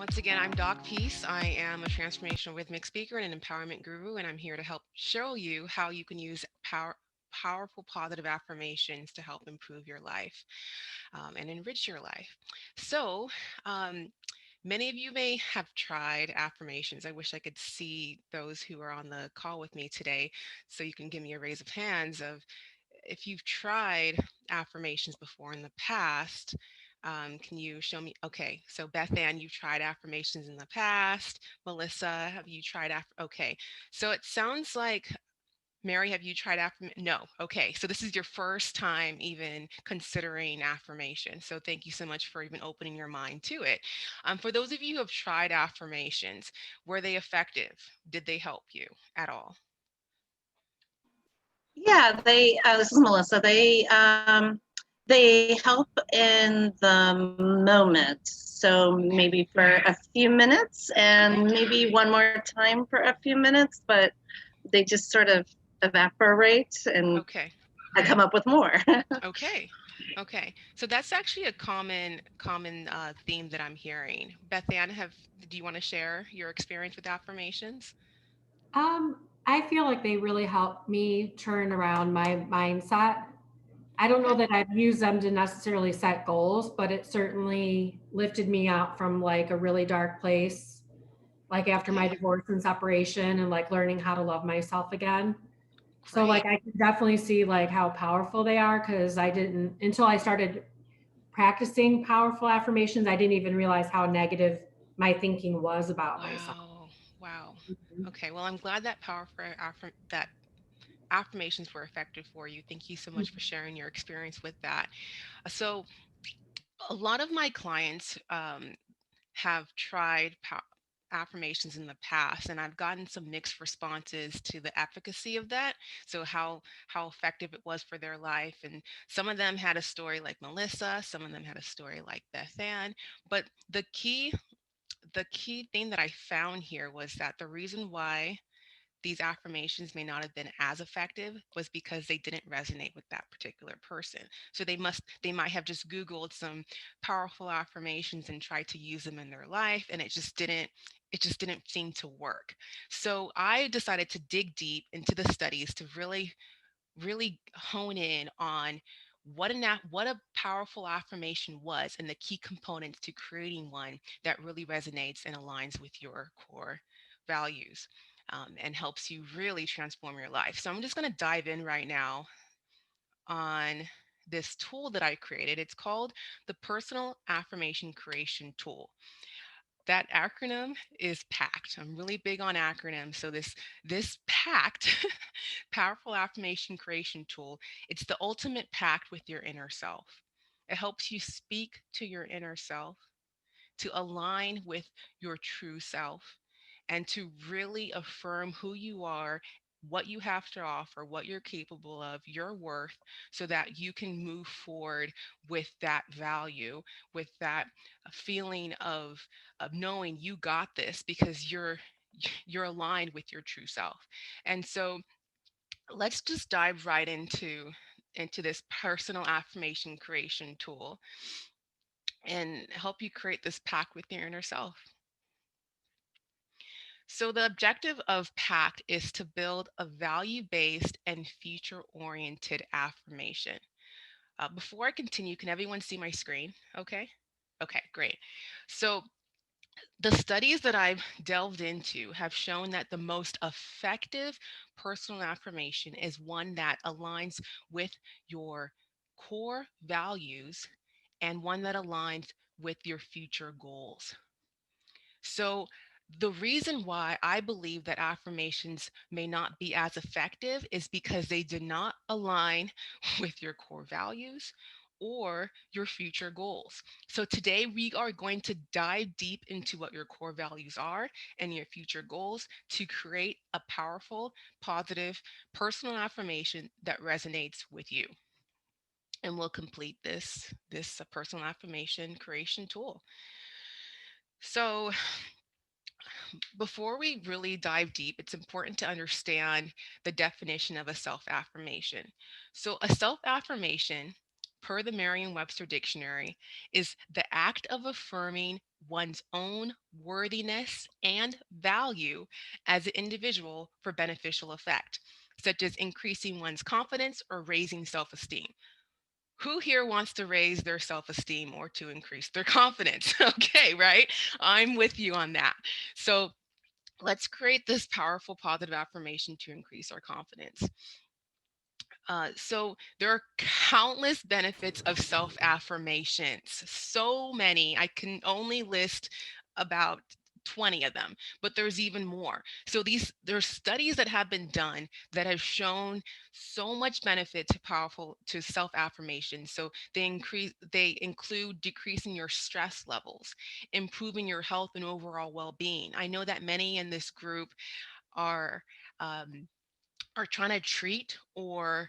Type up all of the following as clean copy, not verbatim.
Once again, I'm doc.PEACE. I am a transformational rhythmic speaker and an empowerment guru, and I'm here to help show you how you can use powerful positive affirmations to help improve your life and enrich your life. So, um, many of you may have tried affirmations. I wish I could see those who are on the call with me today so you can give me a raise of hands of if you've tried affirmations before in the past. Can you show me? Okay, so Beth Ann, you've tried affirmations in the past. Melissa, have you tried Okay, so it sounds like Mary, have you tried affirmation? No. Okay, so this is your first time even considering affirmation. So thank you so much for even opening your mind to it. For those of you who have tried affirmations, were they effective? Did they help you at all? Yeah, this is Melissa. They help in the moment. So Okay. maybe for a few minutes Okay. and maybe one more time for a few minutes, but they just sort of evaporate and Okay. I come up with more. Okay. Okay. So that's actually a common theme that I'm hearing. Beth Ann, do you want to share your experience with affirmations? I feel like they really helped me turn around my mindset. I don't know Okay. that I've used them to necessarily set goals, but it certainly lifted me out from like a really dark place, like after my Okay. divorce and separation and like learning how to love myself again. So Great. like I can definitely see like how powerful they are because I didn't until I started practicing powerful affirmations, I didn't even realize how negative my thinking was about myself. Wow. Wow. Okay. Well, I'm glad that that affirmations were effective for you. Thank you so much for sharing your experience with that. So, a lot of my clients have tried affirmations in the past, and I've gotten some mixed responses to the efficacy of that. So how effective it was for their life, and some of them had a story like Melissa, some of them had a story like Beth Ann. But the key thing that I found here was that the reason why these affirmations may not have been as effective was because they didn't resonate with that particular person. So they might have just googled some powerful affirmations and tried to use them in their life, and it just didn't seem to work. So I decided to dig deep into the studies to really hone in on what a powerful affirmation was and the key components to creating one that really resonates and aligns with your core values, and helps you really transform your life. So I'm just going to dive in right now on this tool that I created. It's called the Personal Affirmation Creation Tool. That acronym is PACT. I'm really big on acronyms. So this PACT, Powerful Affirmation Creation Tool, it's the ultimate pact with your inner self. It helps you speak to your inner self, to align with your true self, and to really affirm who you are, what you have to offer, what you're capable of, your worth, so that you can move forward with that value, with that feeling of knowing you got this because you're aligned with your true self. And so let's just dive right into this personal affirmation creation tool and help you create this pact with your inner self. So, the objective of PACT is to build a value based and future oriented affirmation. Before I continue, can everyone see my screen? Okay. Okay, great. So, the studies that I've delved into have shown that the most effective personal affirmation is one that aligns with your core values and one that aligns with your future goals. So, the reason why I believe that affirmations may not be as effective is because they do not align with your core values or your future goals. So, today we are going to dive deep into what your core values are and your future goals to create a powerful, positive personal affirmation that resonates with you. And we'll complete this personal affirmation creation tool. So, before we really dive deep, it's important to understand the definition of a self affirmation. So, a self affirmation, per the Merriam Webster Dictionary, is the act of affirming one's own worthiness and value as an individual for beneficial effect, such as increasing one's confidence or raising self-esteem. Who here wants to raise their self-esteem or to increase their confidence? Okay, right? I'm with you on that. So let's create this powerful positive affirmation to increase our confidence. So there are countless benefits of self-affirmations. So many. I can only list about 20 of them, but there's even more. So there's studies that have been done that have shown so much benefit to self-affirmation. So they include decreasing your stress levels, improving your health and overall well-being. I know that many in this group are um, are trying to treat or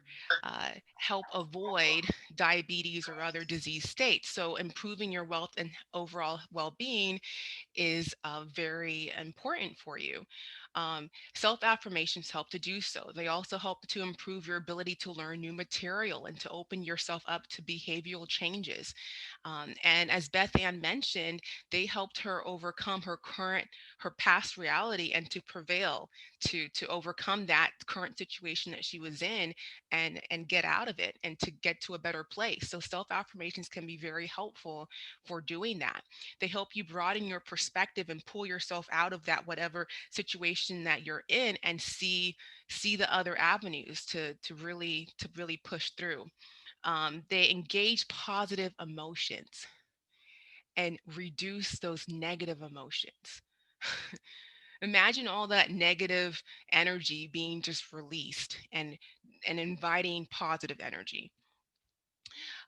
help avoid diabetes or other disease states. So improving your wealth and overall well-being is very important for you. Self-affirmations help to do so. They also help to improve your ability to learn new material and to open yourself up to behavioral changes. And as Beth Ann mentioned, they helped her overcome her past reality and to prevail, to overcome that current situation that she was in and get out of it and to get to a better place. So self-affirmations can be very helpful for doing that. They help you broaden your perspective and pull yourself out of that whatever situation that you're in and see the other avenues to really push through. They engage positive emotions and reduce those negative emotions. Imagine all that negative energy being just released and inviting positive energy.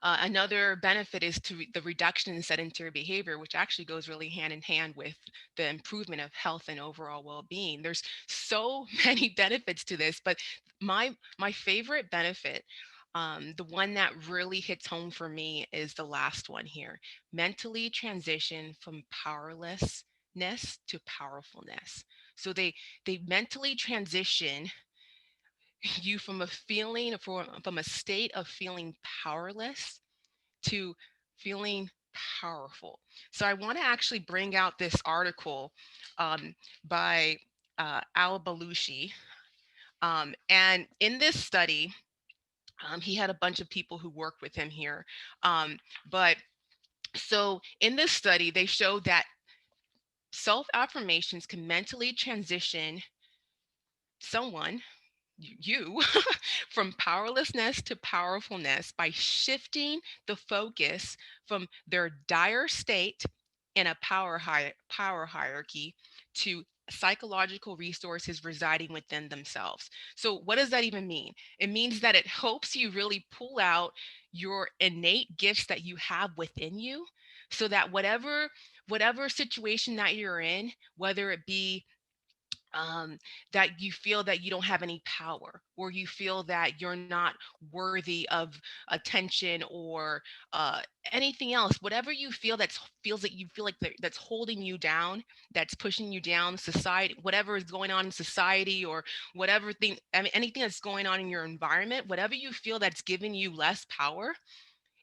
Another benefit is the reduction in sedentary behavior, which actually goes really hand in hand with the improvement of health and overall well-being. There's so many benefits to this, but my favorite benefit, the one that really hits home for me, is the last one here: mentally transition from powerlessness to powerfulness. So they mentally transition you from from a state of feeling powerless to feeling powerful. So I want to actually bring out this article um, by Al Belushi. And in this study, he had a bunch of people who worked with him here. But so in this study, they showed that self affirmations can mentally transition someone, you, from powerlessness to powerfulness by shifting the focus from their dire state in a power hierarchy to psychological resources residing within themselves. So what does that even mean? It means that it helps you really pull out your innate gifts that you have within you, so that whatever situation that you're in, whether it be um, that you feel that you don't have any power, or you feel that you're not worthy of attention, or uh, anything else, whatever you feel feels that you feel like that's holding you down, that's pushing you down, society, whatever is going on in society, or whatever thing, I mean, anything that's going on in your environment, whatever you feel that's giving you less power,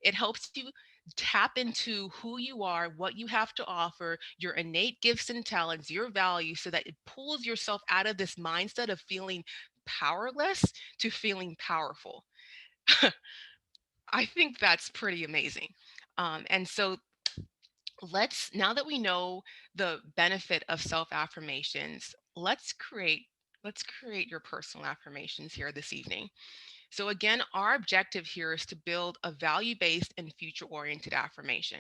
it helps you tap into who you are, what you have to offer, your innate gifts and talents, your value, so that it pulls yourself out of this mindset of feeling powerless to feeling powerful. I think that's pretty amazing. And so now that we know the benefit of self-affirmations, let's create your personal affirmations here this evening. So again, our objective here is to build a value-based and future-oriented affirmation.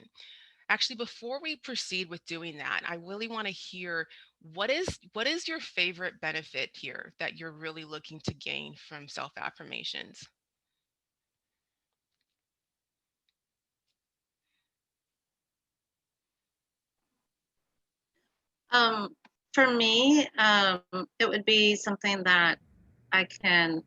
Actually, before we proceed with doing that, I really want to hear what is your favorite benefit here that you're really looking to gain from self-affirmations? Um, for me, it would be something that I can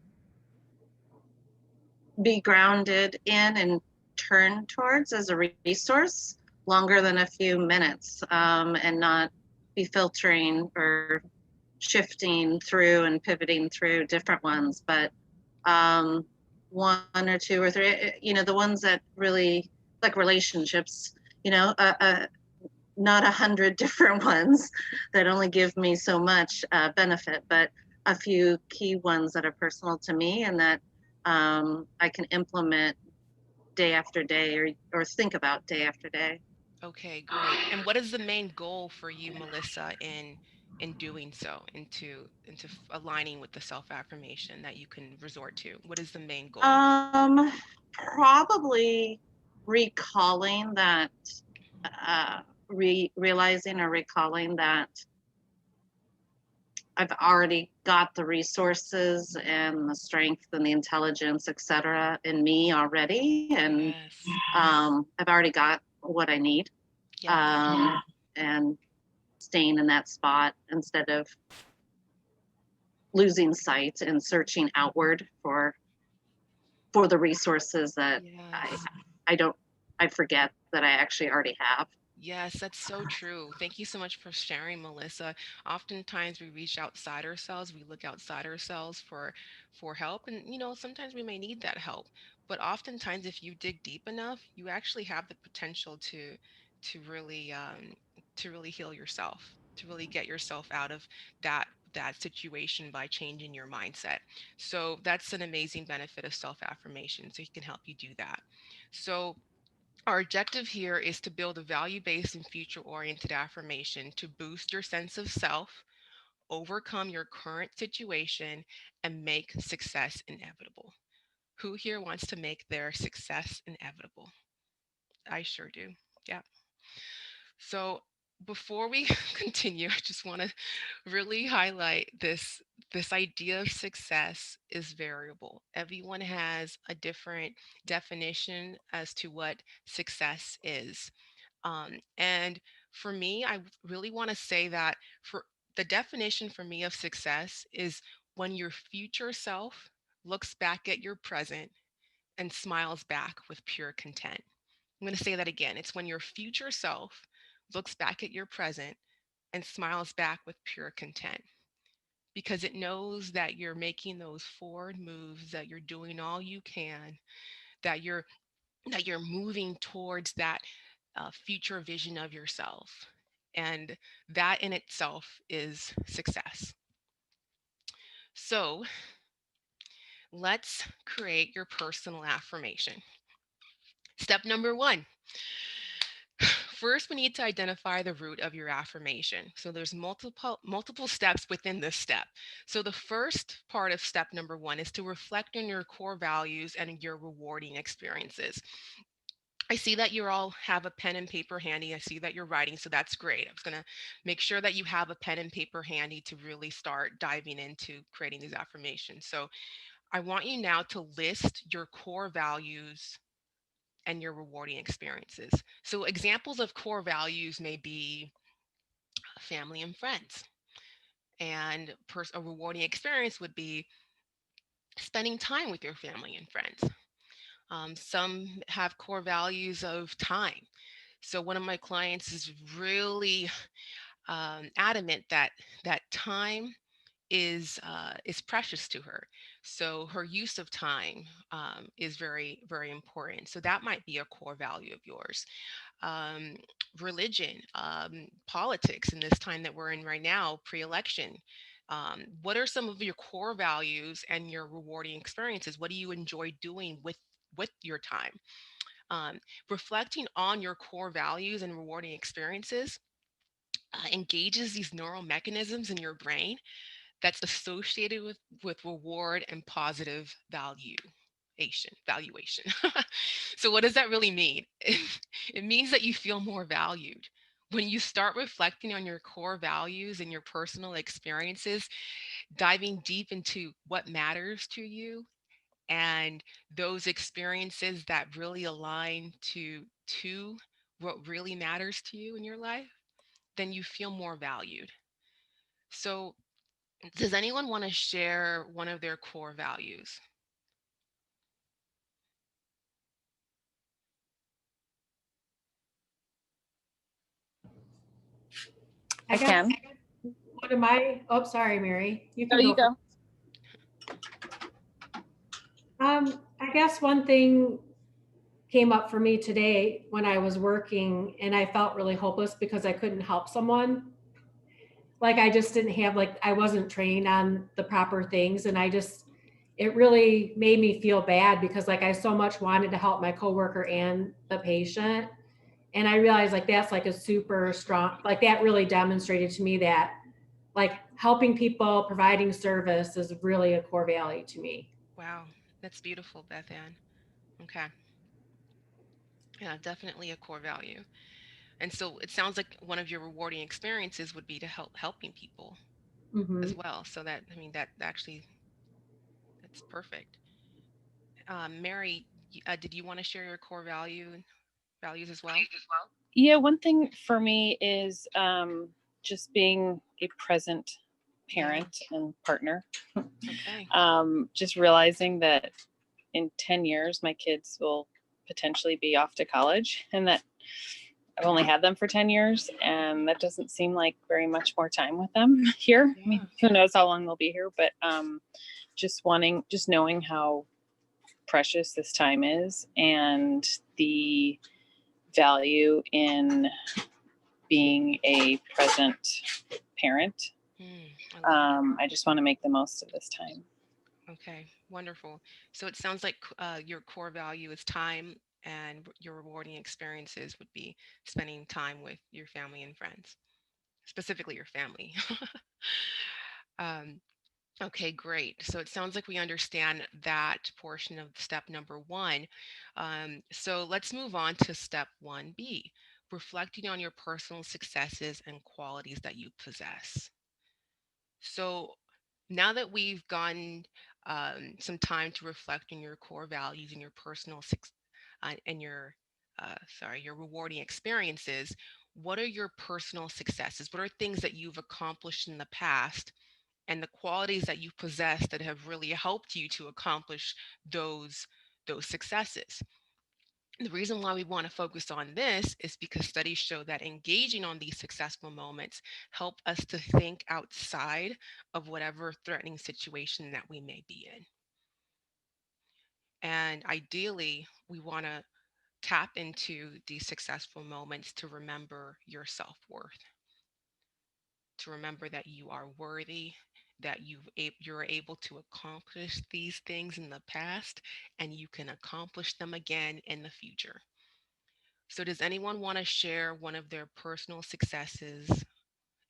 be grounded in and turn towards as a resource longer than a few minutes, and not be filtering or shifting through and pivoting through different ones, but um, one or two or three, the ones that really, like relationships, you know, not 100 different ones that only give me so much benefit, but a few key ones that are personal to me and that I can implement day after day or think about day after day. Okay, great. And what is the main goal for you, Melissa, in doing so, into aligning with the self-affirmation that you can resort to? What is the main goal? Probably recalling that, realizing or recalling that I've already got the resources and the strength and the intelligence, etc., in me already, and Yes. I've already got what I need, Yes. and staying in that spot instead of losing sight and searching outward for the resources that I Yes. I don't I forget that I actually already have. Yes, that's so true. Thank you so much for sharing, Melissa. Oftentimes we reach outside ourselves, we look outside ourselves for help, and sometimes we may need that help. But oftentimes if you dig deep enough, you actually have the potential to really to really heal yourself, to really get yourself out of that situation by changing your mindset. So that's an amazing benefit of self-affirmation. So he can help you do that. So our objective here is to build a value based and future oriented affirmation to boost your sense of self, overcome your current situation, and make success inevitable. Who here wants to make their success inevitable? I sure do. Yeah. So before we continue, I just want to really highlight this idea of success is variable. Everyone has a different definition as to what success is. And for me, I really want to say that for the definition for me of success is when your future self looks back at your present and smiles back with pure content. I'm going to say that again. It's when your future self looks back at your present and smiles back with pure content because it knows that you're making those forward moves, that you're doing all you can, that you're moving towards that future vision of yourself. And that in itself is success. So let's create your personal affirmation. Step number one. First, we need to identify the root of your affirmation. So there's multiple steps within this step. So the first part of step number one is to reflect on your core values and your rewarding experiences. I see that you all have a pen and paper handy. I see that you're writing, so that's great. I was going to make sure that you have a pen and paper handy to really start diving into creating these affirmations. So I want you now to list your core values and your rewarding experiences. So examples of core values may be family and friends. And a rewarding experience would be spending time with your family and friends. Some have core values of time. So one of my clients is really adamant that time is precious to her. So her use of time is very very important. So that might be a core value of yours. um, Religion, politics in this time that we're in right now, pre-election. What are some of your core values and your rewarding experiences? What do you enjoy doing with your time? Um, Reflecting on your core values and rewarding experiences engages these neural mechanisms in your brain that's associated with reward and positive valuation. So what does that really mean? It means that you feel more valued. When you start reflecting on your core values and your personal experiences, diving deep into what matters to you and those experiences that really align to what really matters to you in your life, then you feel more valued. So does anyone want to share one of their core values? I I guess can. one of my, oh, sorry, Mary, you No, can you go. go. I guess one thing came up for me today when I was working, and I felt really hopeless because I couldn't help someone. Like I just didn't have, like, I wasn't trained on the proper things, and it really made me feel bad because like I so much wanted to help my coworker and the patient. And I realized like that's like a super strong, like that really demonstrated to me that like helping people, providing service is really a core value to me. Wow, that's beautiful, Beth Ann. Okay. Yeah, definitely a core value. And so it sounds like one of your rewarding experiences would be to helping people Mm-hmm. as well. So that, I mean, that actually, that's perfect. Mary, did you want to share your core values as well? Yeah, one thing for me is just being a present parent and partner. Okay. Just realizing that in 10 years, my kids will potentially be off to college, and that I've only had them for 10 years, and that doesn't seem like very much more time with them here. I mean, who knows how long they'll be here, but just knowing how precious this time is and the value in being a present parent. I just want to make the most of this time. Okay, wonderful. So it sounds like your core value is time, and your rewarding experiences would be spending time with your family and friends, specifically your family. um, okay, great. So it sounds like we understand that portion of step number one. So let's move on to step 1B, reflecting on your personal successes and qualities that you possess. So now that we've gotten some time to reflect on your core values and your and your rewarding experiences, what are your personal successes? What are things that you've accomplished in the past and the qualities that you possess that have really helped you to accomplish those those successes? The reason why we want to focus on this is because studies show that engaging on these successful moments help us to think outside of whatever threatening situation that we may be in. And ideally, we want to tap into these successful moments to remember your self-worth, to remember that you are worthy, that you're able to accomplish these things in the past, and you can accomplish them again in the future. So does anyone want to share one of their personal successes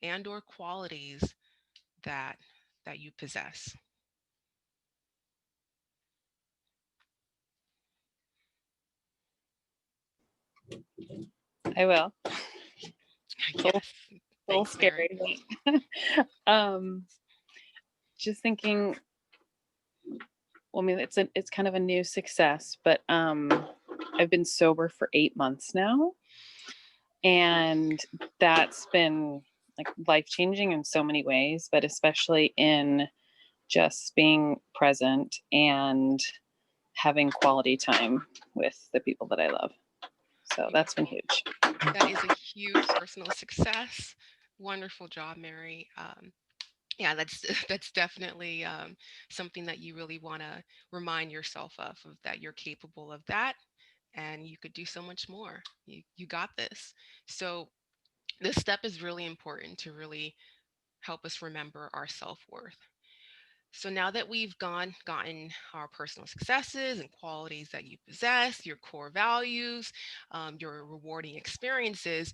and or qualities that that you possess? I will. Yes. A little Thanks, Mary. scary. um, just thinking. Well, I mean, it's kind of a new success, but I've been sober for 8 months now, and that's been like life changing in so many ways, but especially in just being present and having quality time with the people that I love. So that's been Beautiful. huge. That is a huge personal success. Wonderful job, Mary. Yeah, that's that's definitely something that you really want to remind yourself of that you're capable of that, and you could do so much more. You got this. So this step is really important to really help us remember our self-worth. So now that we've gotten our personal successes and qualities that you possess, your core values, your rewarding experiences,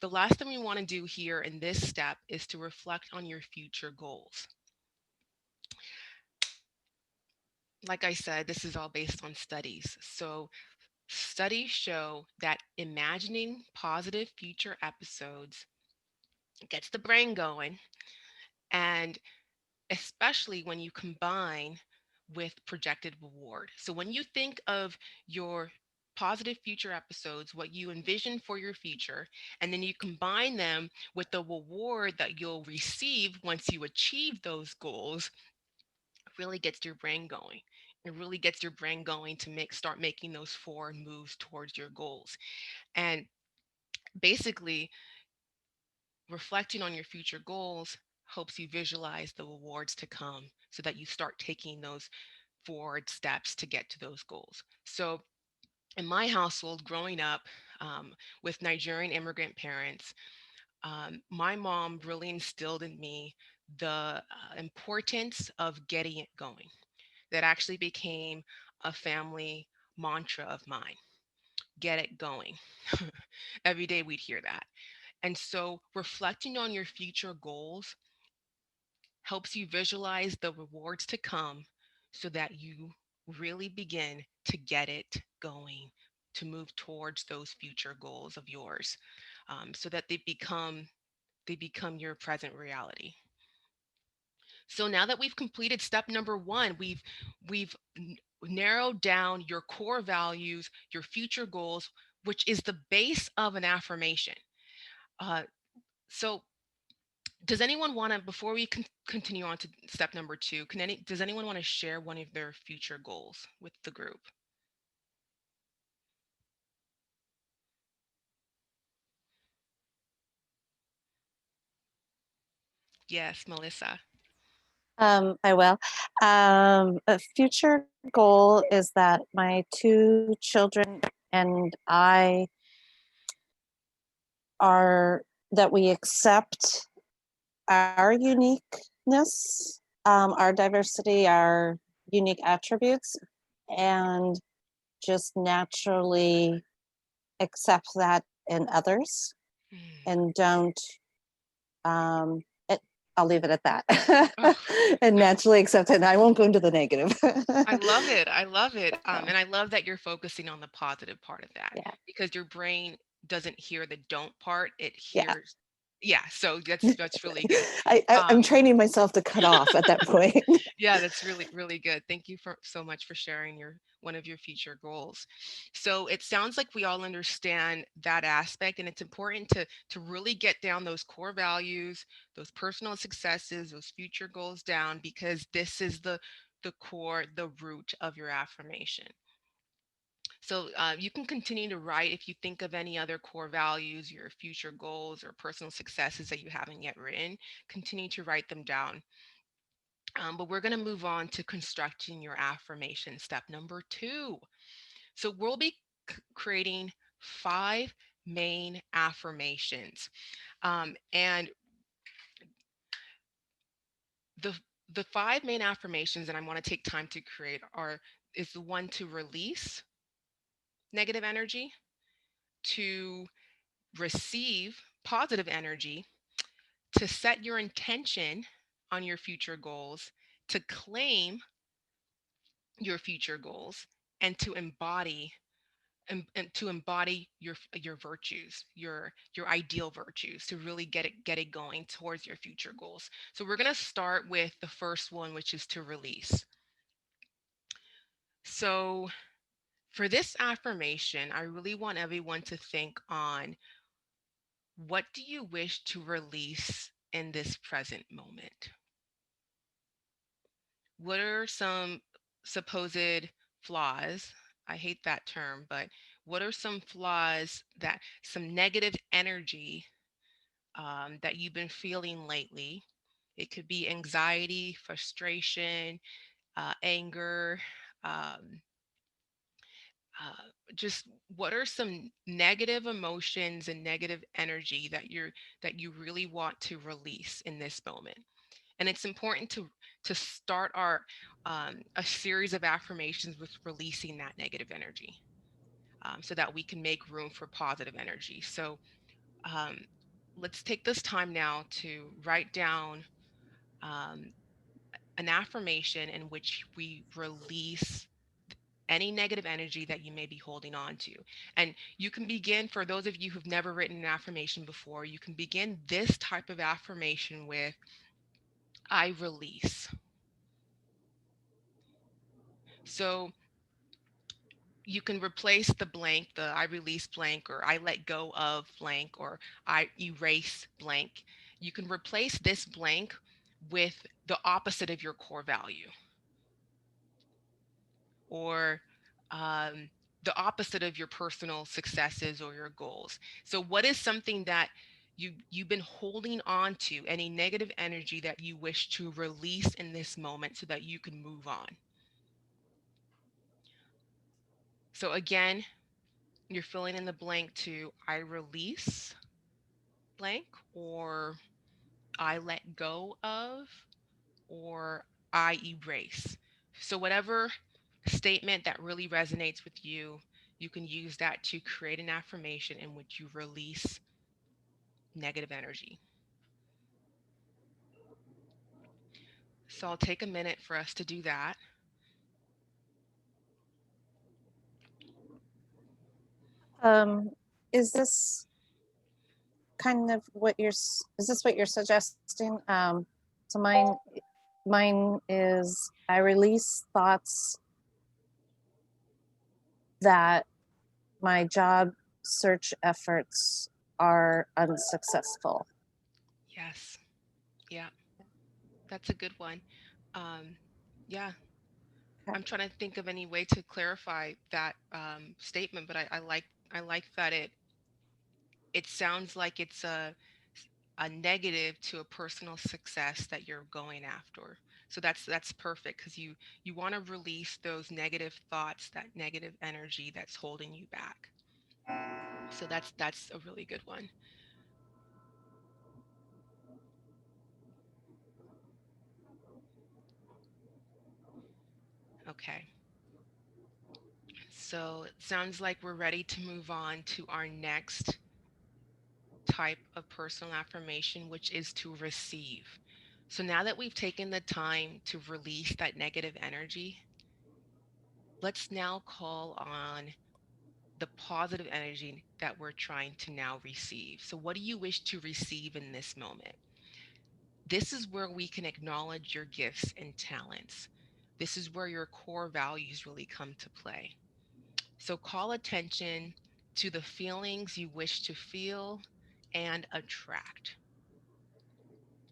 the last thing we want to do here in this step is to reflect on your future goals. Like I said, this is all based on studies. So studies show that imagining positive future episodes gets the brain going, and especially when you combine with projected reward. So when you think of your positive future episodes, what you envision for your future, and then you combine them with the reward that you'll receive once you achieve those goals, it really gets your brain going. It really gets your brain going to start making those forward moves towards your goals. And basically, reflecting on your future goals helps you visualize the rewards to come so that you start taking those forward steps to get to those goals. So In my household growing up, with Nigerian immigrant parents, my mom really instilled in me the importance of getting it going. That actually became a family mantra of mine: get it going. Every day we'd hear that. And so reflecting on your future goals helps you visualize the rewards to come so that you really begin to get it going, to move towards those future goals of yours, so that they become your present reality. So now that we've completed step number one, we've narrowed down your core values, your future goals, which is the base of an affirmation. Uh, so does anyone want to, before we continue on to step number two, does anyone want to share one of their future goals with the group? Yes, Melissa. I will. A future goal is that my two children and I are that we accept our uniqueness, our diversity, our unique attributes, and just naturally accept that in others Mm. and don't it, I'll leave it at that. Oh, And naturally accept it, and I won't go into the negative. I love it. I love it. And I love that you're focusing on the positive part of that, Yeah, because your brain doesn't hear the don't part. It yeah. hears, yeah. So that's really good. I'm Um, training myself to cut off at that point. yeah, that's really, really good. Thank you for so much for sharing your one of your future goals. So it sounds like we all understand that aspect, and it's important to really get down those core values, those personal successes, those future goals down, because this is the core, the root of your affirmation. So you can continue to write if you think of any other core values, your future goals, or personal successes that you haven't yet written. Continue to write them down. But we're going to move on to constructing your affirmation, step number two. So we'll be creating 5 main affirmations. And the the 5 main affirmations that I want to take time to create are is the one to release negative energy, to receive positive energy, to set your intention on your future goals, to claim your future goals, and to embody your virtues, your ideal virtues, to really get it going towards your future goals. So we're going to start with the first one, which is to release. So for this affirmation, I really want everyone to think on, what do you wish to release in this present moment? What are some supposed flaws? I hate that term, but what are some flaws, that some negative energy that you've been feeling lately? It could be anxiety, frustration, anger, um, just what are some negative emotions and negative energy that you really want to release in this moment? And it's important to start our a series of affirmations with releasing that negative energy, so that we can make room for positive energy. So um, let's take this time now to write down um, an affirmation in which we release any negative energy that you may be holding on to. And you can begin, for those of you who've never written an affirmation before, you can begin this type of affirmation with, I release. So you can replace the blank, the I release blank, or I let go of blank, or I erase blank. You can replace this blank with the opposite of your core value, or um, the opposite of your personal successes or your goals. So what is something that you've been holding on to, any negative energy that you wish to release in this moment so that you can move on? So again, you're filling in the blank to I release blank, or I let go of, or I erase. So, whatever statement that really resonates with you, you can use that to create an affirmation in which you release negative energy. So, I'll take a minute for us to do that. Um, is this kind of what is this what you're suggesting? So mine is I release thoughts that my job search efforts are unsuccessful. Yes. Yeah, that's a good one. Um, yeah, Okay. I'm trying to think of any way to clarify that statement, but I like that it sounds like it's a negative to a personal success that you're going after. So that's perfect, because you want to release those negative thoughts, that negative energy that's holding you back. So that's a really good one. Okay. So it sounds like we're ready to move on to our next type of personal affirmation, which is to receive. So now that we've taken the time to release that negative energy, let's now call on the positive energy that we're trying to now receive. So, what do you wish to receive in this moment? This is where we can acknowledge your gifts and talents. This is where your core values really come to play. So, call attention to the feelings you wish to feel and attract.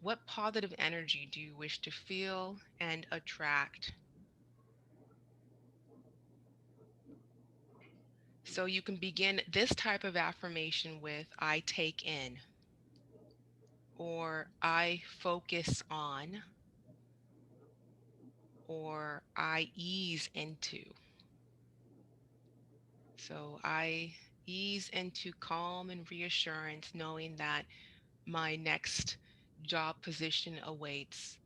What positive energy do you wish to feel and attract? So, you can begin this type of affirmation with I take in, or I focus on, or I ease into. So I ease into calm and reassurance, knowing that my next job position awaits.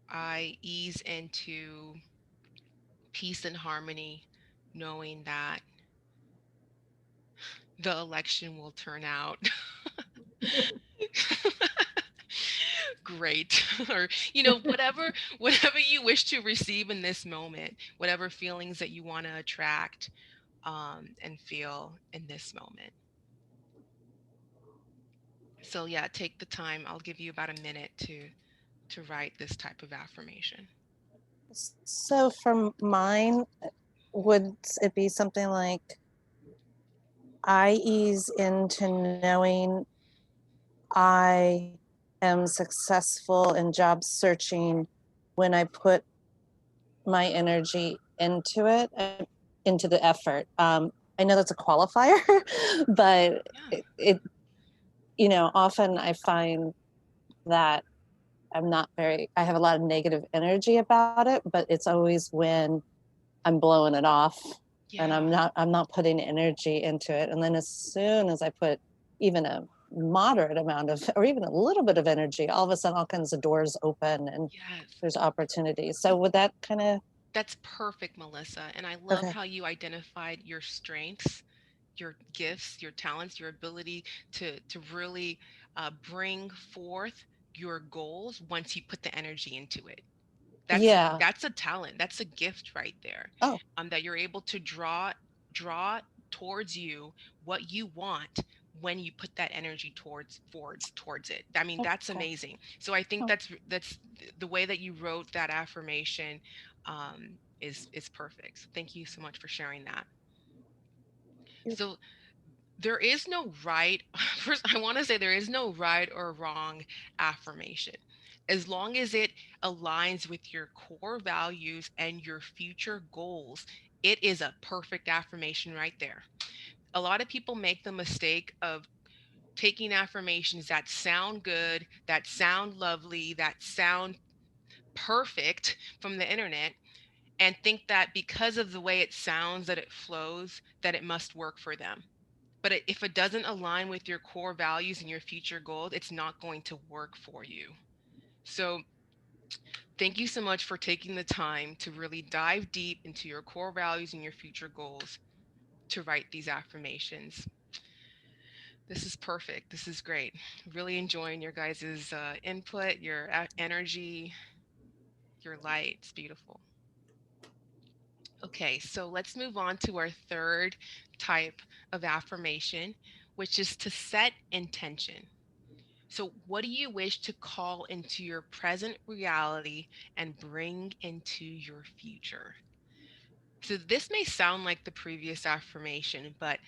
I ease into peace and harmony, knowing that the election will turn out great. Or whatever you wish to receive in this moment, whatever feelings that you want to attract and feel in this moment. So yeah, take the time. I'll give you about a minute to write this type of affirmation. So from mine, would it be something like I ease into knowing I am successful in job searching when I put my energy into it, into the effort. I know that's a qualifier, but Yeah. often I find that I have a lot of negative energy about it, but it's always when I'm blowing it off and Yeah. I'm not putting energy into it. And then as soon as I put even a moderate amount of, or even a little bit of energy, all of a sudden all kinds of doors open and Yes. there's opportunities. So would that kind of, That's perfect, Melissa. And I love okay. how you identified your strengths, your gifts, your talents, your ability to really bring forth your goals once you put the energy into it. Yeah. That's a talent. That's a gift right there. Oh, That you're able to draw towards you what you want when you put that energy towards it. I mean, that's okay. amazing. So I think Oh, that's the way that you wrote that affirmation is perfect. So thank you so much for sharing that. you- So there is no right first, I want to say there is no right or wrong affirmation. As long as it aligns with your core values and your future goals, it is a perfect affirmation right there. A lot of people make the mistake of taking affirmations that sound good, that sound lovely, that sound perfect from the internet, and think that because of the way it sounds, that it flows, that it must work for them. But if it doesn't align with your core values and your future goals, it's not going to work for you. So thank you so much for taking the time to really dive deep into your core values and your future goals to write these affirmations. This is perfect. This is great. Really enjoying your guys' input, your energy, your light. It's beautiful. Okay, so let's move on to our third type of affirmation, which is to set intention. So, what do you wish to call into your present reality and bring into your future? So, this may sound like the previous affirmation, but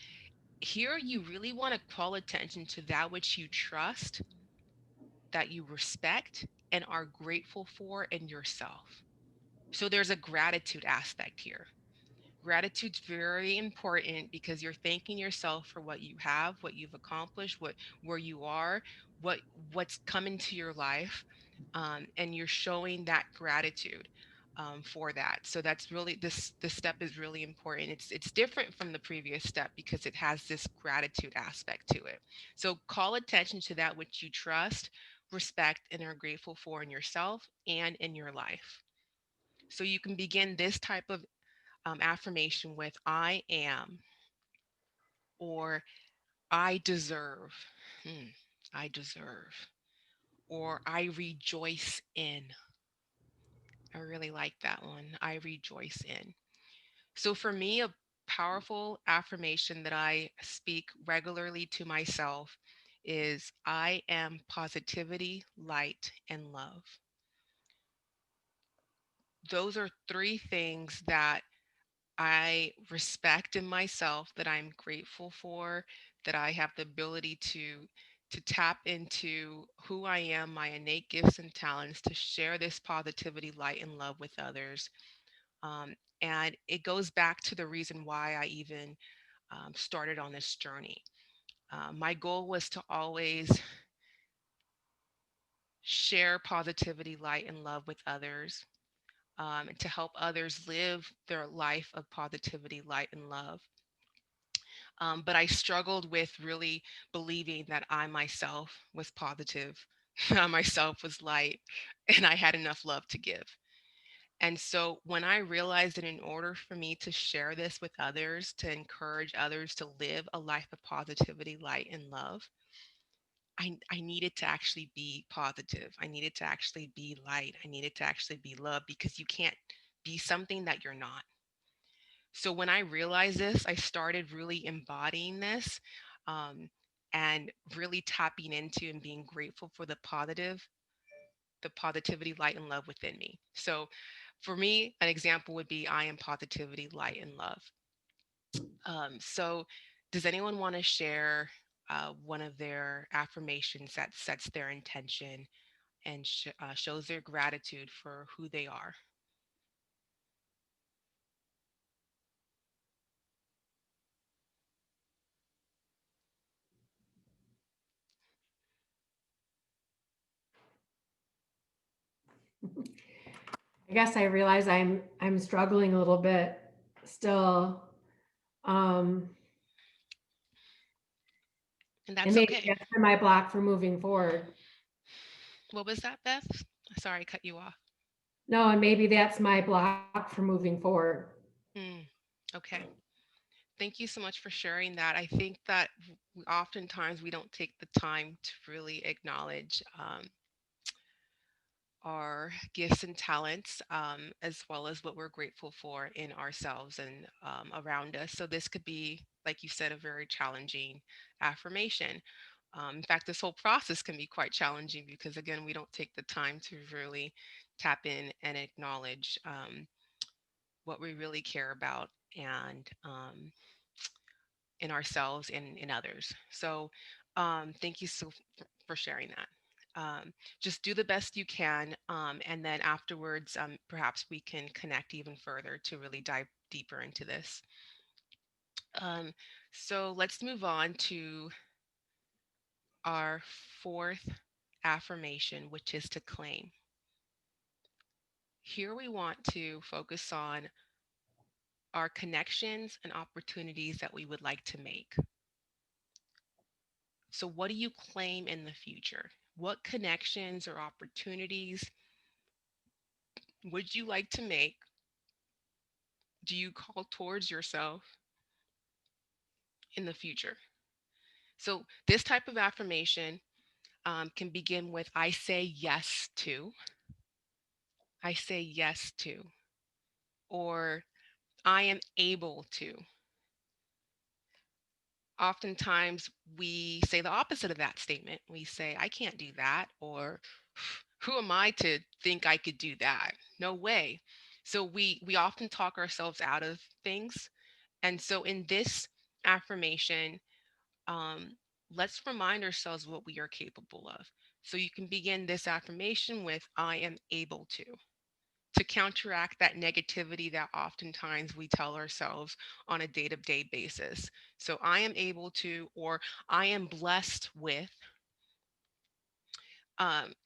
here you really want to call attention to that which you trust, that you respect, and are grateful for in yourself. So, there's a gratitude aspect here. Gratitude's very important because you're thanking yourself for what you have, what you've accomplished, what where you are, what what's come into your life, and you're showing that gratitude for that. So that's really this step is really important. It's different from the previous step because it has this gratitude aspect to it. So call attention to that which you trust, respect, and are grateful for in yourself and in your life. So you can begin this type of affirmation with I am or I deserve. Hmm, I deserve. Or I rejoice in. I really like that one. I rejoice in. So for me, a powerful affirmation that I speak regularly to myself is I am positivity, light, and love. Those are three things that I respect in myself, that I'm grateful for, that I have the ability to tap into who I am, my innate gifts and talents, to share this positivity, light, and love with others. Um, and it goes back to the reason why I even started on this journey. My goal was to always share positivity, light, and love with others, and to help others live their life of positivity, light, and love. But I struggled with really believing that I myself was positive, I myself was light, and I had enough love to give. And so when I realized that in order for me to share this with others, to encourage others to live a life of positivity, light, and love, I needed to actually be positive. I needed to actually be light. I needed to actually be love because you can't be something that you're not. So when I realized this, I started really embodying this, um, and really tapping into and being grateful for the positivity, light, and love within me. So for me, an example would be I am positivity, light, and love. So does anyone want to share one of their affirmations that sets their intention and shows their gratitude for who they are? I guess I realize I'm struggling a little bit still. Um, And and that's maybe okay. that's my block for moving forward. What was that, Beth? Sorry, I cut you off. No, and maybe that's my block for moving forward. Hmm. Okay. Thank you so much for sharing that. I think that oftentimes we don't take the time to really acknowledge our gifts and talents, as well as what we're grateful for in ourselves and around us. So, this could be, like you said, a very challenging affirmation. In fact, this whole process can be quite challenging because, again, we don't take the time to really tap in and acknowledge what we really care about and in ourselves and in others. So, thank you for sharing that. Just do the best you can, and then afterwards, perhaps we can connect even further to really dive deeper into this. Um, so let's move on to our fourth affirmation, which is to claim. Here we want to focus on our connections and opportunities that we would like to make. So, what do you claim in the future? What connections or opportunities would you like to make? Do you call towards yourself in the future? So, this type of affirmation can begin with I say yes to, I say yes to, or I am able to. Oftentimes, we say the opposite of that statement. We say, I can't do that, or who am I to think I could do that? No way. So we often talk ourselves out of things. And so in this affirmation, um, let's remind ourselves what we are capable of. So you can begin this affirmation with I am able to counteract that negativity that oftentimes we tell ourselves on a day-to-day basis. So I am able to, or I am blessed with.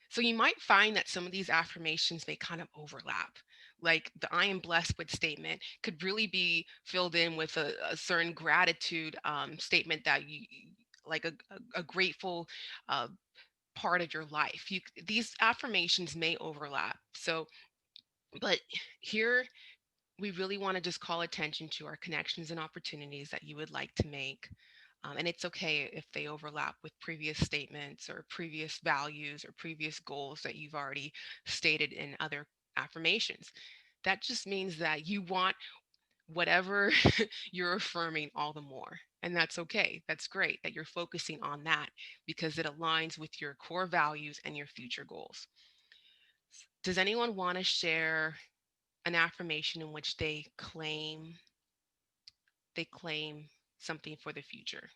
So you might find that some of these affirmations may kind of overlap. Like the I am blessed with statement could really be filled in with a certain gratitude statement that you like a grateful uh, part of your life. These affirmations may overlap. So, but here we really want to just call attention to our connections and opportunities that you would like to make. And it's okay if they overlap with previous statements or previous values or previous goals that you've already stated in other affirmations. That just means that you want whatever you're affirming all the more. And that's okay. That's great that you're focusing on that because it aligns with your core values and your future goals. Does anyone want to share an affirmation in which they claim something for the future?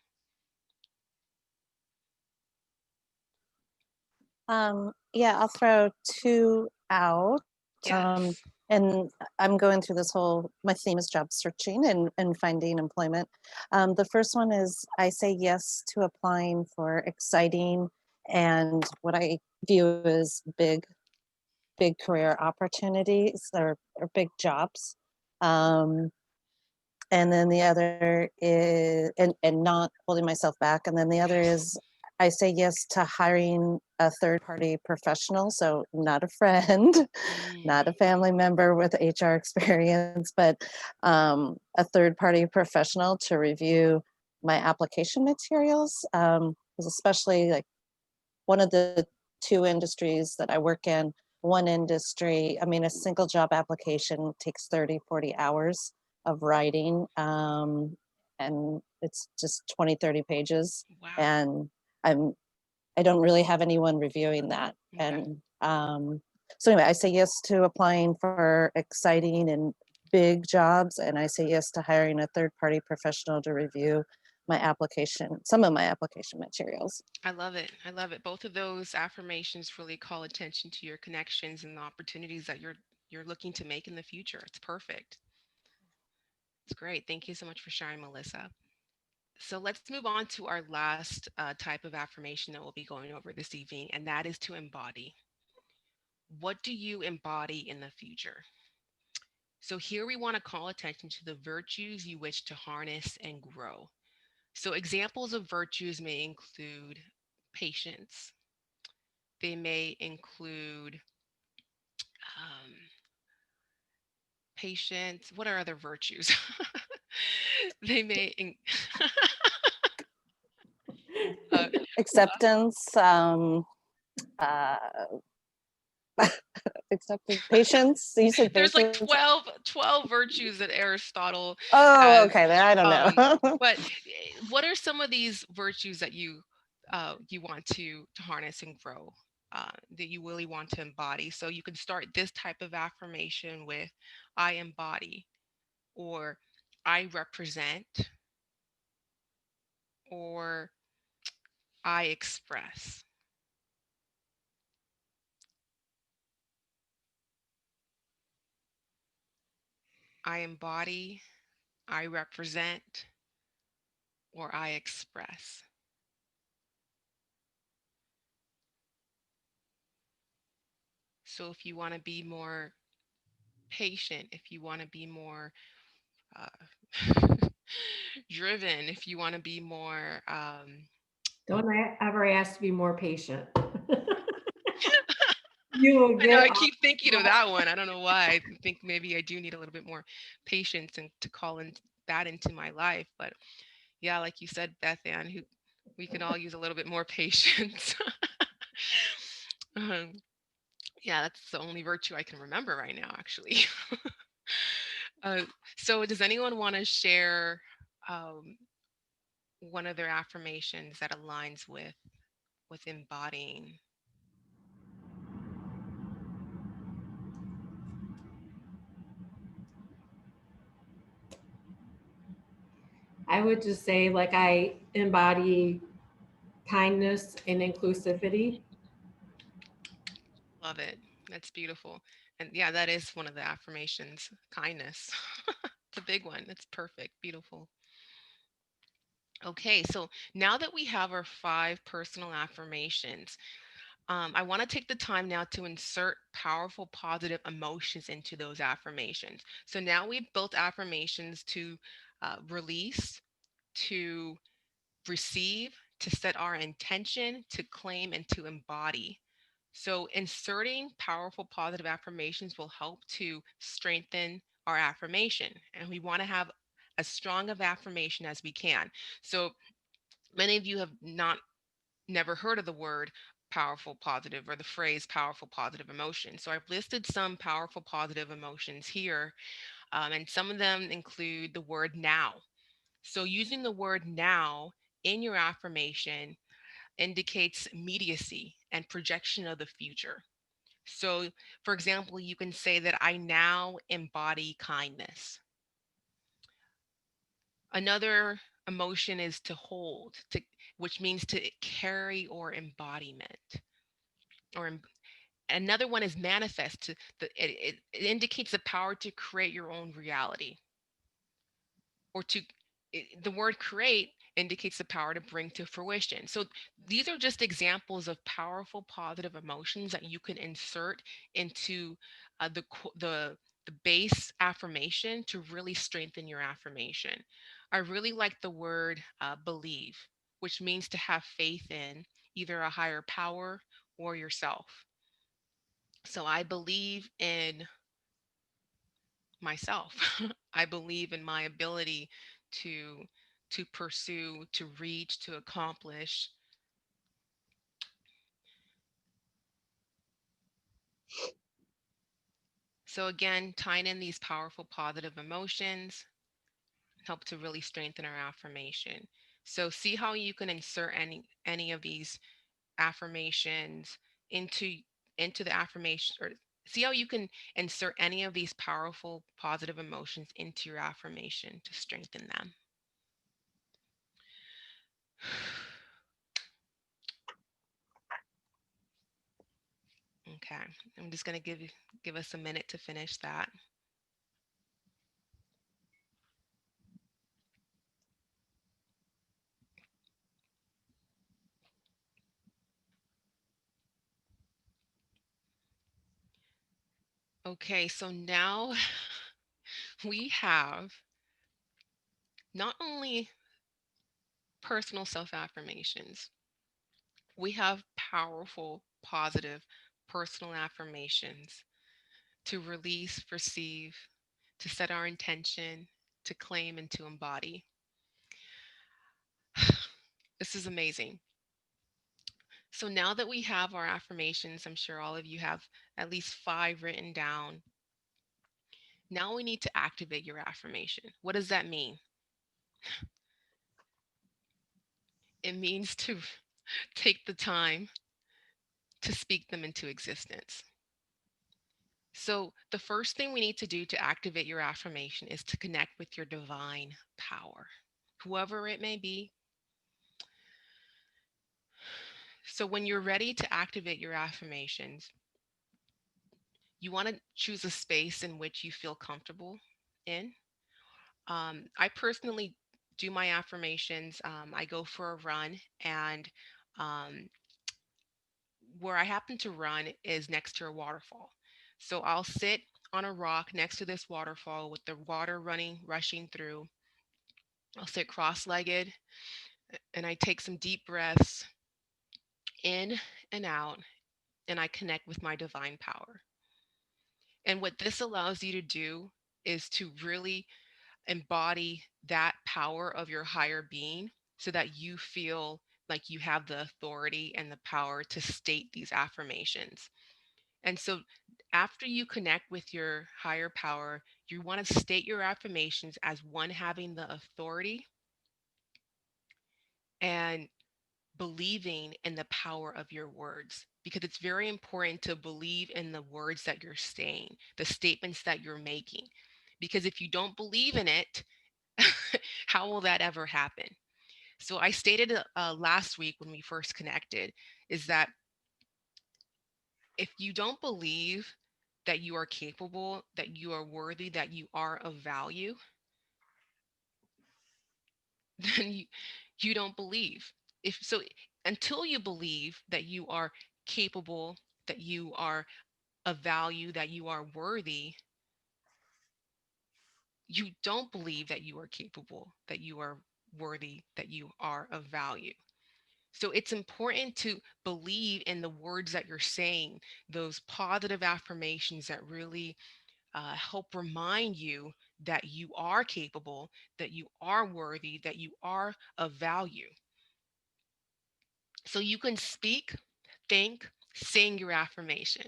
Yeah, I'll throw two out. Yes. And I'm going through this whole, my theme is job searching and finding employment. The first one is I say yes to applying for exciting and what I view as big career opportunities or big jobs. Um, and then the other is and not holding myself back, and then the other Yes. is I say yes to hiring a third party professional, so not a friend, not a Mm, family member with HR experience, but a third party professional to review my application materials, 'cause especially like one of the two industries that I work in, one industry, I mean, a single job application takes 30, 40 hours of writing. And it's just 20, 30 pages. wow. And I'm, I don't really have anyone reviewing that. Okay. And so anyway, I say yes to applying for exciting and big jobs. And I say yes to hiring a third party professional to review my application, some of my application materials. I love it. I love it. Both of those affirmations really call attention to your connections and the opportunities that you're looking to make in the future. It's perfect. It's great. Thank you so much for sharing, Melissa. So let's move on to our last type of affirmation that we'll be going over this evening, and that is to embody. What do you embody in the future? So here we want to call attention to the virtues you wish to harness and grow. So examples of virtues may include patience. They may include um, patience. What are other virtues? they may. In- uh, Acceptance, uh, acceptance, patience. You said there's like patience. 12 virtues that Aristotle Oh, has. okay. Then I don't Um, know. but what are some of these virtues that you want to harness and grow? That you really want to embody. So you can start this type of affirmation with I embody, or I represent, or I express. I embody, I represent, or I express. So if you want to be more patient, if you want to be more uh, driven, if you want to be more Don't I ever ask to be more patient? You will I know get I off. keep thinking of that one. I don't know why. I think maybe I do need a little bit more patience and to call in that into my life. But yeah, like you said, Beth Ann, who we can all use a little bit more patience. um, yeah, that's the only virtue I can remember right now, actually. uh, so, does anyone want to share um, one of their affirmations that aligns with embodying? I would just say, like, I embody kindness and inclusivity. Love it. That's beautiful. And yeah, that is one of the affirmations. Kindness. It's a big one. That's perfect. Beautiful. Okay, so now that we have our 5 personal affirmations, I want to take the time now to insert powerful positive emotions into those affirmations. So now we've built affirmations to release, to receive, to set our intention, to claim, and to embody. So inserting powerful positive affirmations will help to strengthen our affirmation. And we want to have as strong of affirmation as we can. So many of you have not never heard of the word powerful positive or the phrase powerful positive emotion. So I've listed some powerful positive emotions here, and some of them include the word now. So using the word now in your affirmation indicates immediacy and projection of the future. So, for example, you can say that I now embody kindness. Another emotion is to hold, which means to carry or embodiment. Or another one is manifest. It indicates the power to create your own reality, or the word create indicates the power to bring to fruition. So these are just examples of powerful positive emotions that you can insert into the base affirmation to really strengthen your affirmation. I really like the word believe, which means to have faith in either a higher power or yourself. So I believe in myself. I believe in my ability to pursue, to reach, to accomplish. So again, tying in these powerful positive emotions help to really strengthen our affirmation. So see how you can insert any of these affirmations into the affirmation, or see how you can insert any of these powerful positive emotions into your affirmation to strengthen them. Okay, I'm just going to give us a minute to finish that. Okay, so now we have not only personal self affirmations, we have powerful, positive personal affirmations to release, receive, to set our intention, to claim, and to embody. This is amazing. So now that we have our affirmations, I'm sure all of you have at least 5 written down. Now we need to activate your affirmation. What does that mean? It means to take the time to speak them into existence. So, the first thing we need to do to activate your affirmation is to connect with your divine power, whoever it may be. So, when you're ready to activate your affirmations, you want to choose a space in which you feel comfortable in. I personally do my affirmations. I go for a run, and um, where I happen to run is next to a waterfall. So I'll sit on a rock next to this waterfall with the water rushing through. I'll sit cross-legged and I take some deep breaths in and out, and I connect with my divine power. And what this allows you to do is to really embody that power of your higher being so that you feel like you have the authority and the power to state these affirmations. And so after you connect with your higher power, you want to state your affirmations as one having the authority and believing in the power of your words, because it's very important to believe in the words that you're saying, the statements that you're making. Because if you don't believe in it, how will that ever happen? So I stated last week when we first connected is that if you don't believe that you are capable, that you are worthy, that you are of value, then you don't believe. If so, until you believe that you are capable, that you are of value, that you are worthy, you don't believe that you are capable, that you are worthy, that you are of value. So it's important to believe in the words that you're saying, those positive affirmations that really help remind you that you are capable, that you are worthy, that you are of value. So you can speak, think, sing your affirmation.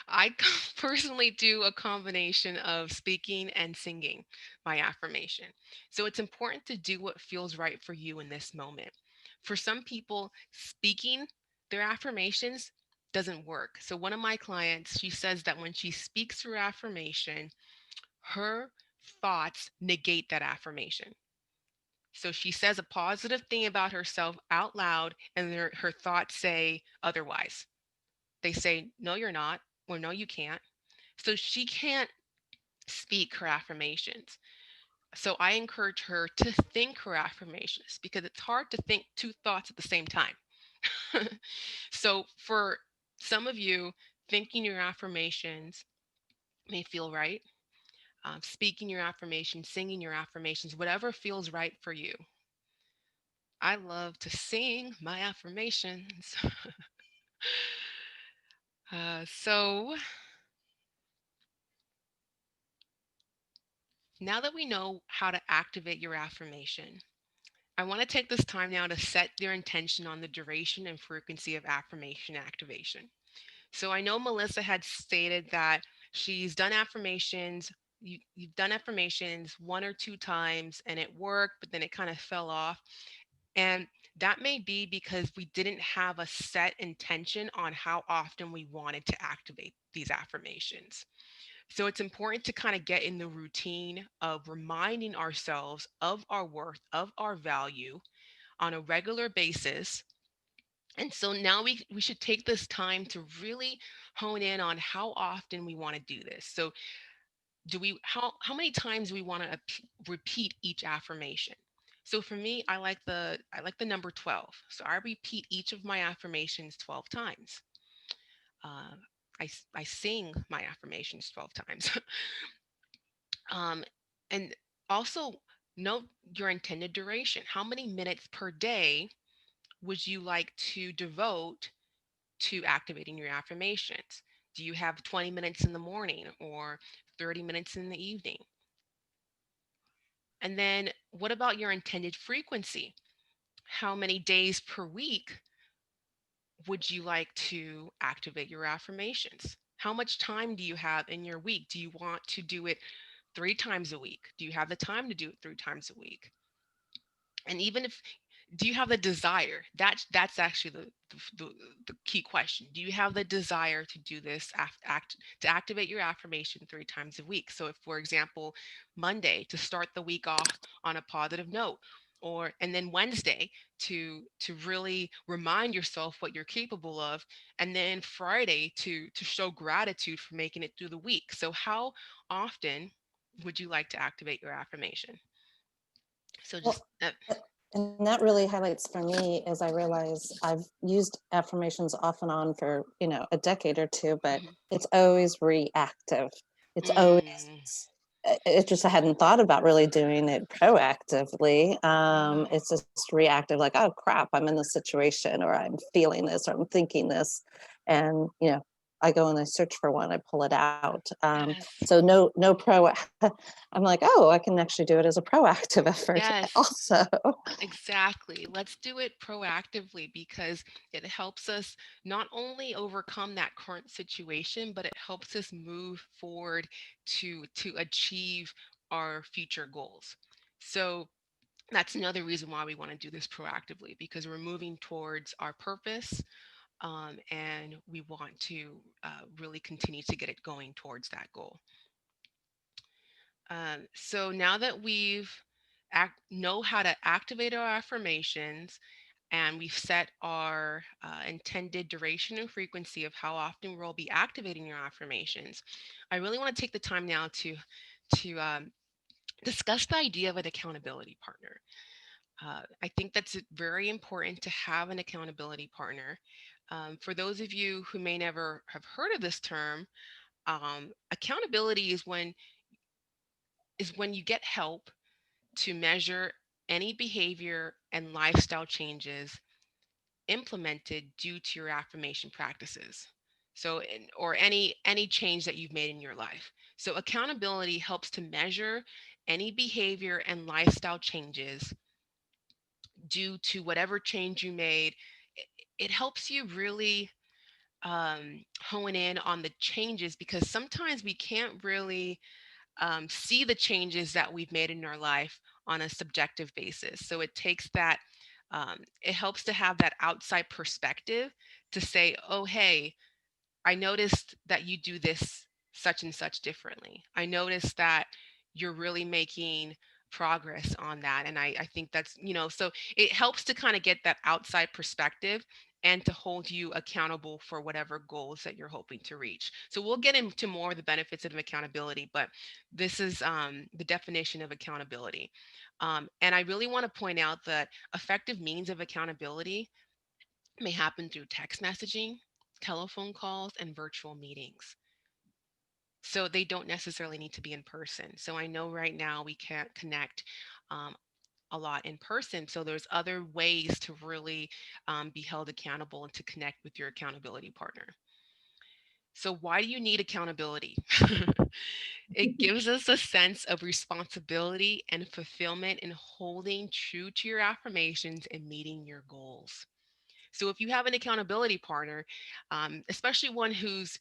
I personally do a combination of speaking and singing my affirmation. So it's important to do what feels right for you in this moment. For some people, speaking their affirmations doesn't work. So one of my clients, she says that when she speaks her affirmation, her thoughts negate that affirmation. So she says a positive thing about herself out loud, and her thoughts say otherwise. They say, no, you're not, or no, you can't. So she can't speak her affirmations. So I encourage her to think her affirmations because it's hard to think two thoughts at the same time. So for some of you, thinking your affirmations may feel right. Speaking your affirmations, singing your affirmations, whatever feels right for you. I love to sing my affirmations. So now that we know how to activate your affirmation, I want to take this time now to set your intention on the duration and frequency of affirmation activation. So I know Melissa had stated that she's done affirmations. You've done affirmations one or two times and it worked, but then it kind of fell off. And that may be because we didn't have a set intention on how often we wanted to activate these affirmations. So it's important to kind of get in the routine of reminding ourselves of our worth, of our value on a regular basis. And so now we should take this time to really hone in on how often we want to do this. So do we how many times do we want to repeat each affirmation? So for me, I like the number 12. So I repeat each of my affirmations 12 times. Uh, I sing my affirmations 12 times. um, and also note your intended duration. How many minutes per day would you like to devote to activating your affirmations? Do you have 20 minutes in the morning or 30 minutes in the evening? And then what about your intended frequency? How many days per week would you like to activate your affirmations? How much time do you have in your week? Do you want to do it 3 times a week? Do you have the time to do it 3 times a week? And even if do you have the desire? That's actually the key question. Do you have the desire to do this to activate your affirmation 3 times a week? So if, for example, Monday to start the week off on a positive note, or and then Wednesday to really remind yourself what you're capable of, and then Friday to show gratitude for making it through the week. So how often would you like to activate your affirmation? So just Well, and that really highlights for me as I realize I've used affirmations off and on for, a decade or two, but mhm. it's always reactive. It's always, Mm. it just I hadn't thought about really doing it proactively. Oh, It's just reactive, like, oh crap, I'm in this situation, or I'm feeling this, or I'm thinking this, and I go and I search for one, I pull it out. yes. So no pro. I'm like, oh, I can actually do it as a proactive effort Yes. also. Exactly. Let's do it proactively because it helps us not only overcome that current situation, but it helps us move forward to achieve our future goals. So that's another reason why we want to do this proactively because we're moving towards our purpose, and we want to really continue to get it going towards that goal. So now that we've know how to activate our affirmations and we've set our intended duration and frequency of how often we'll be activating your affirmations, I really want to take the time now to discuss the idea of an accountability partner. I think that's very important to have an accountability partner. For those of you who may never have heard of this term, accountability is when you get help to measure any behavior and lifestyle changes implemented due to your affirmation practices. So, or any change that you've made in your life. So, accountability helps to measure any behavior and lifestyle changes due to whatever change you made. It helps you really hone in on the changes because sometimes we can't really see the changes that we've made in our life on a subjective basis. So it takes that, it helps to have that outside perspective to say, oh, hey, I noticed that you do this such and such differently. I noticed that you're really making progress on that. And I think that's, so it helps to kind of get that outside perspective and to hold you accountable for whatever goals that you're hoping to reach. So we'll get into more of the benefits of accountability, but this is the definition of accountability. And I really want to point out that effective means of accountability may happen through text messaging, telephone calls, and virtual meetings. So they don't necessarily need to be in person. So I know right now we can't connect um, a lot in person. So there's other ways to really be held accountable and to connect with your accountability partner. So why do you need accountability? It gives us a sense of responsibility and fulfillment in holding true to your affirmations and meeting your goals. So if you have an accountability partner, especially one who's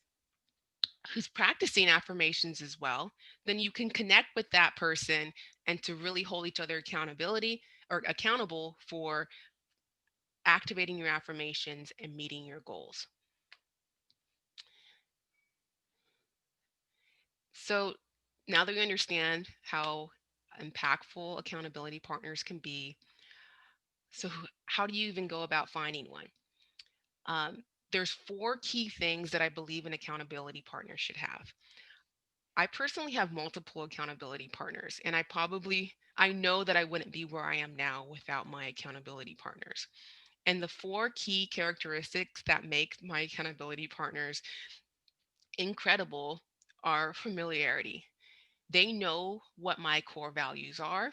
practicing affirmations as well, then you can connect with that person and to really hold each other accountability or accountable for activating your affirmations and meeting your goals. So now that we understand how impactful accountability partners can be, so how do you even go about finding one? Um, there's four key things that I believe an accountability partner should have. I personally have multiple accountability partners, and I know that I wouldn't be where I am now without my accountability partners. And the four key characteristics that make my accountability partners incredible are familiarity. They know what my core values are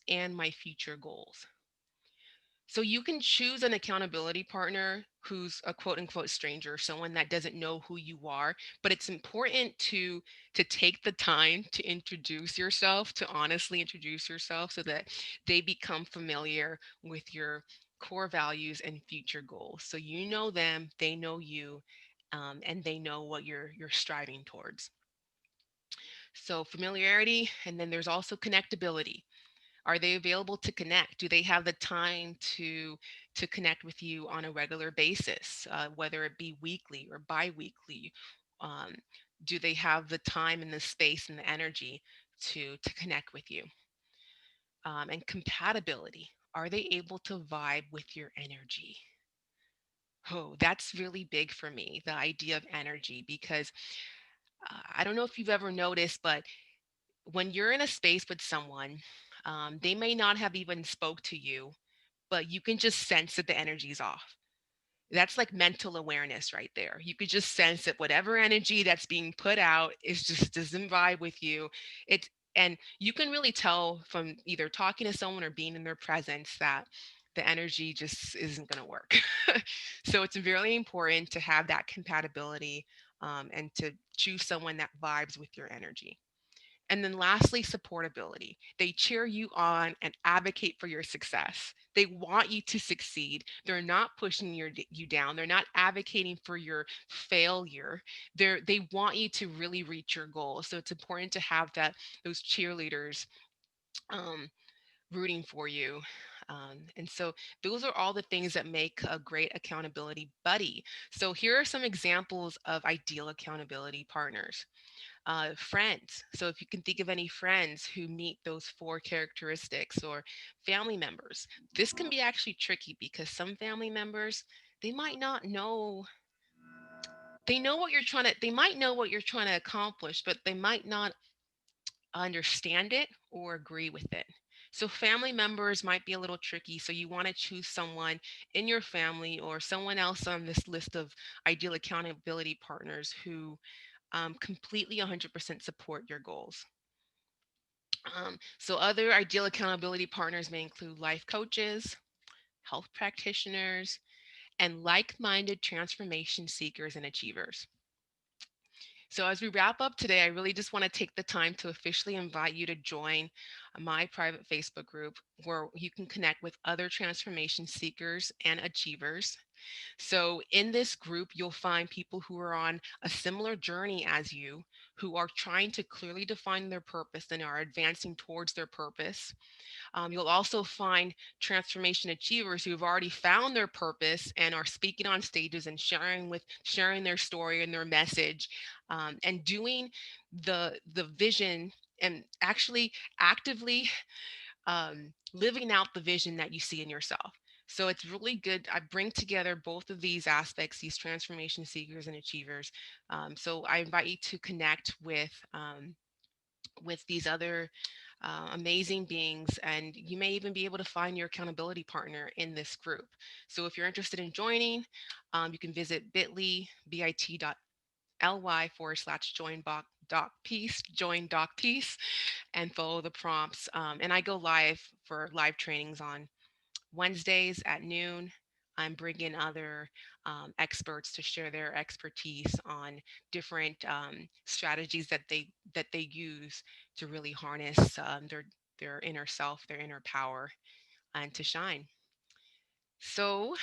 and my future goals. So you can choose an accountability partner who's a quote unquote stranger, someone that doesn't know who you are, but it's important to take the time to introduce yourself, to honestly introduce yourself so that they become familiar with your core values and future goals. So you know them, they know you, and they know what you're striving towards. So familiarity, and then there's also connectability. Are they available to connect? Do they have the time to connect with you on a regular basis, whether it be weekly or biweekly? Um, do they have the time and the space and the energy to connect with you? And compatibility. Are they able to vibe with your energy? Oh, that's really big for me, the idea of energy, because I don't know if you've ever noticed, but when you're in a space with someone, they may not have even spoke to you, but you can just sense that the energy's off. That's like mental awareness right there. You could just sense that whatever energy that's being put out is just doesn't vibe with you. It and you can really tell from either talking to someone or being in their presence that the energy just isn't going to work. So it's really important to have that compatibility, and to choose someone that vibes with your energy. And then lastly, supportability. They cheer you on and advocate for your success. They want you to succeed. They're not pushing you down. They're not advocating for your failure. They want you to really reach your goals. So it's important to have those cheerleaders, um, rooting for you. And so those are all the things that make a great accountability buddy. So here are some examples of ideal accountability partners. Friends. So if you can think of any friends who meet those four characteristics, or family members, this can be actually tricky because some family members, they might not know, they might know what you're trying to accomplish, but they might not understand it or agree with it. So family members might be a little tricky. So you want to choose someone in your family or someone else on this list of ideal accountability partners who, completely 100% support your goals. So other ideal accountability partners may include life coaches, health practitioners, and like-minded transformation seekers and achievers. So as we wrap up today, I really just want to take the time to officially invite you to join my private Facebook group where you can connect with other transformation seekers and achievers. So in this group, you'll find people who are on a similar journey as you, who are trying to clearly define their purpose and are advancing towards their purpose. You'll also find transformation achievers who have already found their purpose and are speaking on stages and sharing their story and their message, and doing the vision, and actually actively, living out the vision that you see in yourself. So it's really good. I bring together both of these aspects, these transformation seekers and achievers. So I invite you to connect with these other amazing beings, and you may even be able to find your accountability partner in this group. So if you're interested in joining, you can visit bit.ly/join doc piece, join doc piece, and follow the prompts. And I go live for live trainings on Wednesdays at noon. I'm bringing other, experts to share their expertise on different, strategies that they use to really harness, their inner self, their inner power, and to shine. So,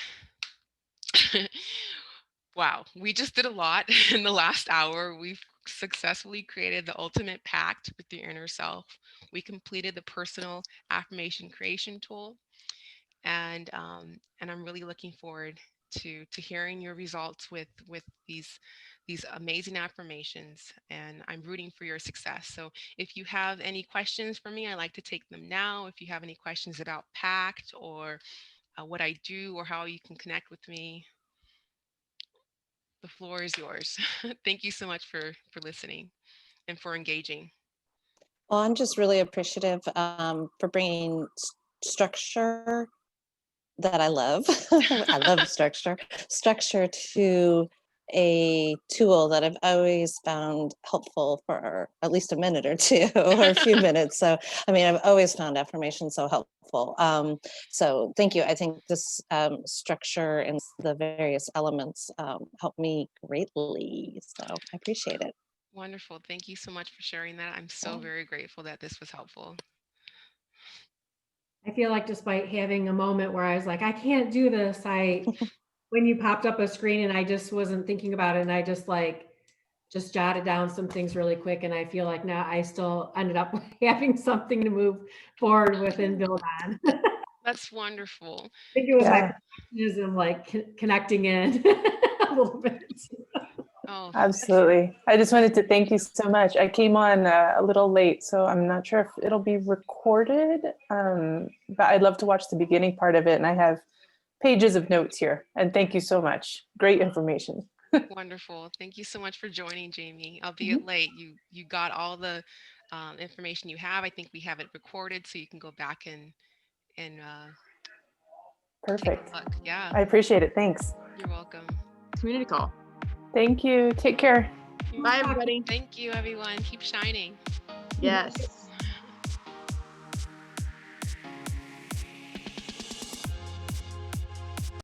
wow, we just did a lot in the last hour. We've successfully created the ultimate pact with your inner self. We completed the personal affirmation creation tool, and I'm really looking forward to hearing your results with these amazing affirmations, and I'm rooting for your success. So if you have any questions for me, I like to take them now. If you have any questions about PACT, or what I do, or how you can connect with me, the floor is yours. Thank you so much for listening and for engaging. Well, I'm just really appreciative for bringing structure that I love. I love structure to a tool that I've always found helpful for at least a minute or two or a few minutes. So, I mean, I've always found affirmation so helpful. So thank you. I think this structure and the various elements help me greatly. So I appreciate it. Wonderful. Thank you so much for sharing that. I'm so Yeah. very grateful that this was helpful. I feel like despite having a moment where I was like, I can't do this, when you popped up a screen and I just wasn't thinking about it, and I just jotted down some things really quick, and I feel like now I still ended up having something to move forward with and build on. I That's wonderful. think it was my Yeah, perfectionism, like connecting in a little bit. Oh, absolutely. I just wanted to thank you so much. I came on a little late, so I'm not sure if it'll be recorded, but I'd love to watch the beginning part of it. And I have pages of notes here. And thank you so much. Great information. wonderful. Thank you so much for joining, Jamie. Albeit Mhm. late, you got all the, information you have. I think we have it recorded, so you can go back and take Perfect. a look. Yeah. I appreciate it. Thanks. You're welcome. community call. Thank you. Take care. Bye, everybody. Thank you, everyone. Keep shining. Yes.